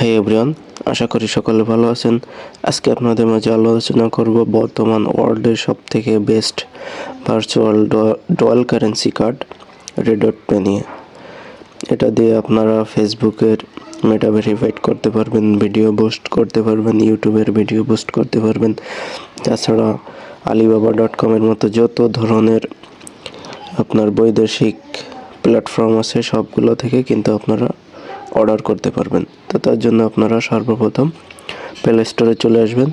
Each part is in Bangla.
হাই এভরিওয়ান, আশা করি সকলে ভালো আছেন। আজকে আপনাদের মাঝে আলোচনা করব বর্তমান ওয়ার্ল্ডের সবথেকে best virtual dual currency card RedotPay নিয়ে। এটা দিয়ে আপনারা ফেসবুকের মেটা ভেরিফাইড করতে পারবেন, ভিডিও পোস্ট করতে পারবেন, ইউটিউবের ভিডিও পোস্ট করতে পারবেন। তাছাড়া alibaba.com-এর মতো যত ধরনের আপনার বৈদেশিক প্ল্যাটফর্ম আছে সবগুলো থেকে কিন্তু আপনারা অর্ডার করতে পারবেন। তো তার জন্য আপনারা সর্বপ্রথম প্লে স্টোরে চলে আসবেন।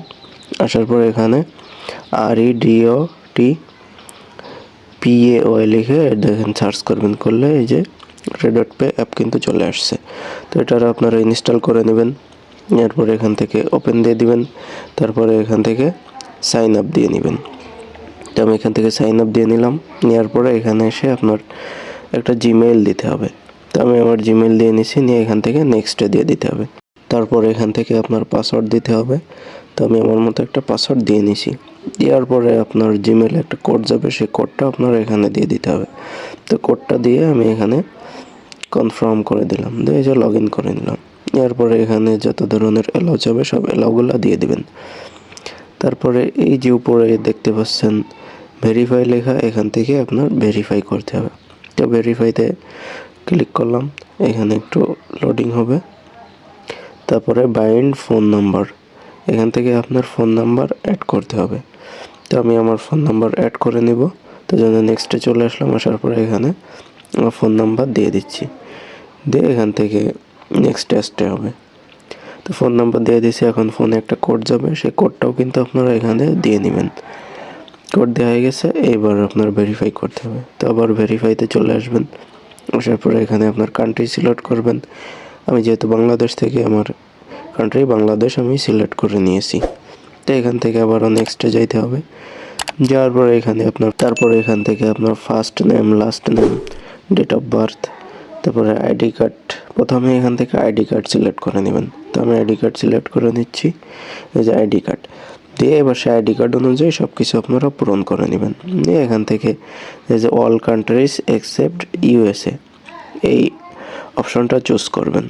আসার পর এখানে REDOTPAY লিখে দেখেন সার্চ করবেন, করলে এই যে রেডট পে অ্যাপ কিন্তু চলে আসছে। তো এটা আপনারা ইনস্টল করে নেবেন। এরপর এখান থেকে ওপেন দিয়ে দিবেন, তারপরে এখান থেকে সাইন আপ দিয়ে নেবেন। তো আমি এখান থেকে সাইন আপ দিয়ে নিলাম। নেওয়ার পরে এখানে এসে আপনার একটা জিমেইল দিতে হবে। তো আমি আমার জিমেইল দিয়ে নিছি, নিয়ে এখান থেকে নেক্সটে দিয়ে দিতে হবে। তারপর এখান থেকে আপনার পাসওয়ার্ড দিতে হবে। তো আমি আমার মতো একটা পাসওয়ার্ড দিয়ে নিছি। দেওয়ার পরে আপনার জিমেইলে একটা কোড যাবে, সেই কোডটা আপনার এখানে দিয়ে দিতে হবে। তো কোডটা দিয়ে আমি এখানে কনফার্ম করে দিলাম, দিয়ে যে লগ ইন করে নিলাম। এরপরে এখানে যত ধরনের অ্যালাউ যাবে সব অ্যালাউগুলো দিয়ে দিবেন। তারপরে এই যে উপরে দেখতে পাচ্ছেন ভেরিফাই লেখা, এখান থেকে আপনার ভেরিফাই করতে হবে। তো ভেরিফাইতে ক্লিক করলাম, এখানে একটু লোডিং হবে। তারপরে বাইন্ড ফোন নাম্বার, এখান থেকে আপনার ফোন নাম্বার অ্যাড করতে হবে। তো আমি আমার ফোন নাম্বার অ্যাড করে নেব। তো জন্য নেক্সটে চলে আসলাম। আসার পরে এখানে আমার ফোন নাম্বার দিয়ে দিচ্ছি, দিয়ে এখান থেকে নেক্সট আসতে হবে। তো ফোন নাম্বার দিয়ে দিয়েছি, এখন ফোনে একটা কোড যাবে, সেই কোডটাও কিন্তু আপনারা এখানে দিয়ে নেবেন। কোড দেওয়া হয়ে গেছে, এইবার আপনার ভেরিফাই করতে হবে। তো আবার ভেরিফাইতে চলে আসবেন। আসার পরে এখানে আপনার কান্ট্রি সিলেক্ট করবেন। আমি যেহেতু বাংলাদেশ থেকে, আমার কান্ট্রি বাংলাদেশ আমি সিলেক্ট করে নিয়েছি। তো এখান থেকে আবারও নেক্সটে যাইতে হবে। যাওয়ার পরে এখানে তারপরে এখান থেকে আপনার first name, last name, date of birth, তারপরে আইডি কার্ড। প্রথমে এখান থেকে আইডি কার্ড সিলেক্ট করে নেবেন। তো আমি আইডি কার্ড সিলেক্ট করে নিচ্ছি, এই যে আইডি কার্ড দিয়ে এবার সে আইডি কার্ড অনুযায়ী সব কিছু আপনারা পূরণ করে নেবেন। নিয়ে এখান থেকে এই যে অল কান্ট্রিজ এক্সেপ্ট USA এই অপশনটা চুজ করবেন।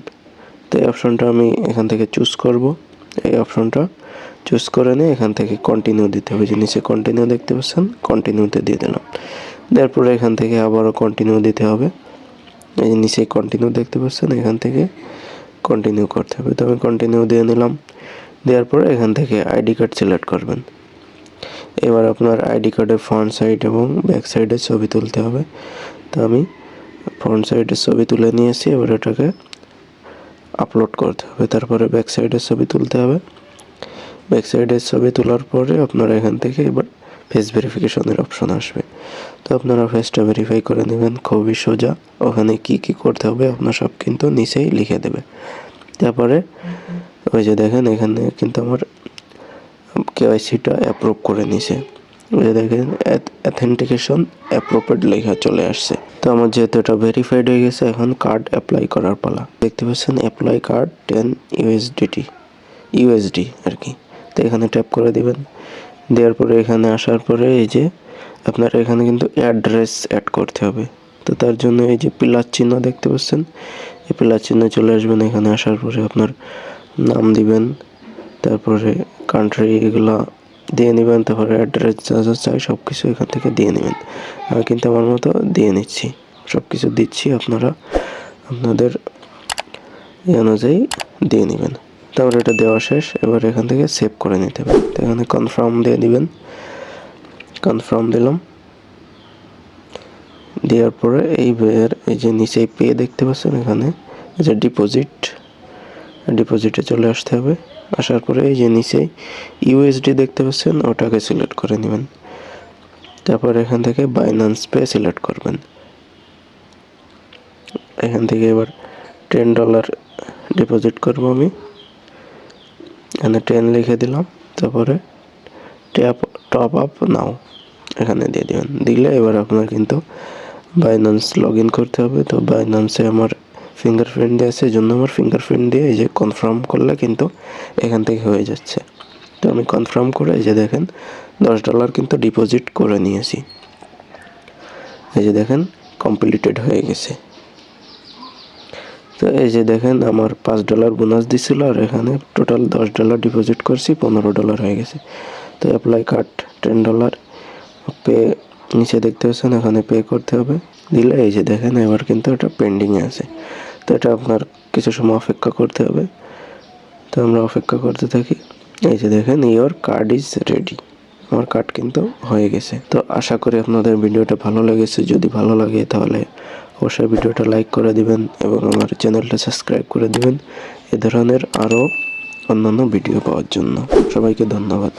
তো এই অপশনটা আমি এখান থেকে চুজ করব। এই অপশনটা চুজ করে নিয়ে এখান থেকে কন্টিনিউ দিতে হবে, যে নিচে কন্টিনিউ দেখতে পাচ্ছেন, কন্টিনিউতে দিয়ে দিলাম। তারপরে এখান থেকে আবারও কন্টিনিউ দিতে হবে, এই যে নিচে কন্টিনিউ দেখতে পাচ্ছেন, এখান থেকে কন্টিনিউ করতে হবে। তো আমি কন্টিনিউ দিয়ে নিলাম। দেওয়ার পরে এখান থেকে আইডি কার্ড সিলেক্ট করবেন। এবার আপনার আইডি কার্ডের ফ্রন্ট সাইড এবং ব্যাক সাইডের ছবি তুলতে হবে। তো আমি ফ্রন্ট সাইডের ছবি তুলে নিয়েছি, এবার এটাকে আপলোড করতে হবে। তারপরে ব্যাক সাইডের ছবি তুলতে হবে। ব্যাক সাইডের ছবি তোলার পরে আপনারা এখান থেকে এবার ফেস ভেরিফিকেশনের অপশন আসবে। তো আপনারা ফেসটা ভেরিফাই করে নেবেন, খুবই সোজা। ওখানে কি কি করতে হবে আপনার সব কিন্তু নিচেই লিখে দেবে। তারপরে ওই যে দেখেন এখানে কিন্তু আমার KYC-টা অ্যাপ্রুভ করে নিছে। ওই যে দেখেন অথেন্টিকেশন অ্যাপ্রুভড লেখা চলে আসছে। তো আমার যেহেতু এটা ভেরিফাইড হয়ে গেছে, এখন কার্ড অ্যাপ্লাই করার পালা। দেখতে পাচ্ছেন অ্যাপ্লাই কার্ড 10 USD আর কি। তো এখানে ট্যাপ করে দিবেন। দেওয়ার পরে এখানে আসার পরে এই যে আপনার এখানে কিন্তু অ্যাড্রেস অ্যাড করতে হবে। তো তার জন্য এই যে প্লাস চিহ্ন দেখতে পাচ্ছেন, এই প্লাস চিহ্ন চলে আসবেন। এখানে আসার পরে আপনার নাম দিবেন, তারপরে কান্ট্রি এগুলো দিয়ে নেবেন, তারপরে অ্যাড্রেস যা যা চাই সব কিছু এখান থেকে দিয়ে নেবেন। আমি কিন্তু আমার মতো দিয়ে নিচ্ছি, সব কিছু দিচ্ছি, আপনারা আপনাদের অনুযায়ী দিয়ে নেবেন। তারপরে এটা দেওয়া শেষ, এবার এখান থেকে সেভ করে নিতে হবে। তো এখানে কনফার্ম দিয়ে দিবেন, কনফার্ম দিলাম। দেওয়ার পরে এই যে নিচে পে দেখতে পাচ্ছেন, এখানে এই যে ডিপোজিটে চলে আসতে হবে। আসার পরে এই যে নিচে USD দেখতে পাচ্ছেন, ওটাকে সিলেক্ট করে নেবেন। তারপর এখান থেকে বাইন্যান্স পে সিলেক্ট করবেন। এখান থেকে এবার $10 ডিপোজিট করব আমি, এখানে 10 লিখে দিলাম। তারপরে টপ আপ নাও এখানে দিয়ে দিবেন। দিলে এবার আপনার কিন্তু বাইন্যান্স লগ ইন করতে হবে। তো বাইন্যান্সে আমার ফিঙ্গারপ্রিন্ট দিয়ে আছে, এই জন্য আমার ফিঙ্গারপ্রিন্ট দিয়ে এই যে কনফার্ম করলে কিন্তু এখান থেকে হয়ে যাচ্ছে। তো আমি কনফার্ম করে এই যে দেখেন $10 কিন্তু ডিপোজিট করে নিয়েছি। এই যে দেখেন কমপ্লিটেড হয়ে গেছে। তো এই যে দেখেন আমার $5 বোনাস দিছিল, আর এখানে টোটাল $10 ডিপোজিট করছি, $15 হয়ে গেছে। তো অ্যাপ্লাই কার্ড $10 পে, নিচে দেখতে পাচ্ছেন এখানে পে করতে হবে, দিলে এই যে দেখেন এবার কিন্তু এটা পেন্ডিংয়ে আছে। তো এটা আপনার কিছু সময় অপেক্ষা করতে হবে। তো আমরা অপেক্ষা করতে থাকি। এই যে দেখেন ইওর কার্ড ইজ রেডি, আমার কার্ড কিন্তু হয়ে গেছে। তো আশা করি আপনাদের ভিডিওটা ভালো লেগেছে। যদি ভালো লাগে তাহলে অবশ্যই ভিডিওটা লাইক করে দিবেন এবং আমার চ্যানেলটা সাবস্ক্রাইব করে দিবেন এ ধরনের আরও অন্যান্য ভিডিও পাওয়ার জন্য। সবাইকে ধন্যবাদ।